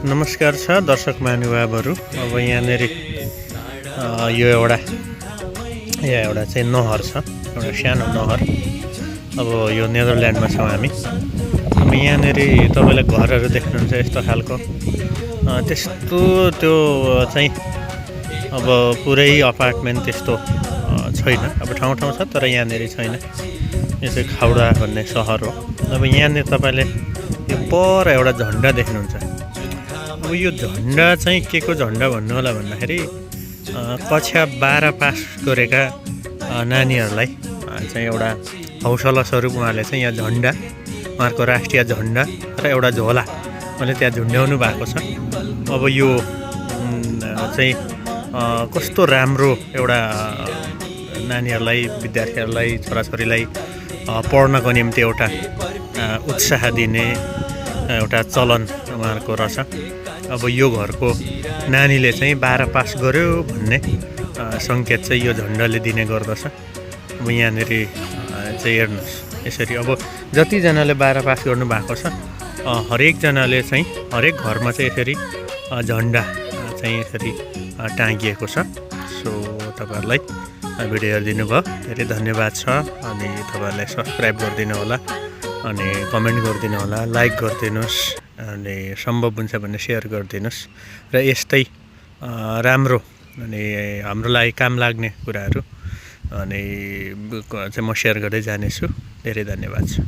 नमस्कार छ दर्शक महानुभावहरू। अब यहाँनिर यो एउटा चाहिँ नहर छ, एउटा सानो नहर। अब यो नेदरल्यान्डमा छौँ हामी। अब यहाँनिर तपाईँलाई घरहरू देख्नुहुन्छ यस्तो खालको, त्यस्तो त्यो चाहिँ अब पुरै अपार्टमेन्ट त्यस्तो छैन। अब ठाउँ ठाउँ छ तर यहाँनिर छैन। यो चाहिँ खाउडा भन्ने सहर हो। अब यहाँनिर तपाईँले यो पर एउटा झन्डा देख्नुहुन्छ। अब यो झन्डा चाहिँ के को झन्डा भन्नु होला भन्दाखेरि कक्षा 12 पास गरेका नानीहरूलाई चाहिँ एउटा हौसला स्वरूप उहाँले चाहिँ यहाँ झन्डा, उहाँहरूको राष्ट्रिय झन्डा र एउटा झोला उहाँले त्यहाँ झुन्ड्याउनु भएको छ। अब यो चाहिँ कस्तो राम्रो एउटा नानीहरूलाई, विद्यार्थीहरूलाई, छोराछोरीलाई पढ्नको निम्ति एउटा उत्साह दिने एउटा चलन उहाँहरूको रहेछ। अब यो घरको नानीले चाहिँ 12 पास गर्यो भन्ने सङ्केत चाहिँ यो झन्डाले दिने गर्दछ। अब यहाँनिर चाहिँ हेर्नुहोस् यसरी। अब जतिजनाले 12 पास गर्नु भएको छ हरेकजनाले चाहिँ हरेक घरमा चाहिँ यसरी झन्डा चाहिँ यसरी टाँगिएको छ। सो तपाईँहरूलाई भिडियो हेरिदिनु भयो धेरै धन्यवाद छ। अनि तपाईँहरूलाई सब्सक्राइब गरिदिनु होला, अनि कमेन्ट गरिदिनु होला, लाइक गरिदिनुहोस्, अनि सम्भव हुन्छ भने सेयर गरिदिनुहोस्। र यस्तै राम्रो अनि हाम्रो लागि काम लाग्ने कुराहरू अनि चाहिँ म सेयर गर्दै जानेछु। धेरै धन्यवाद छ।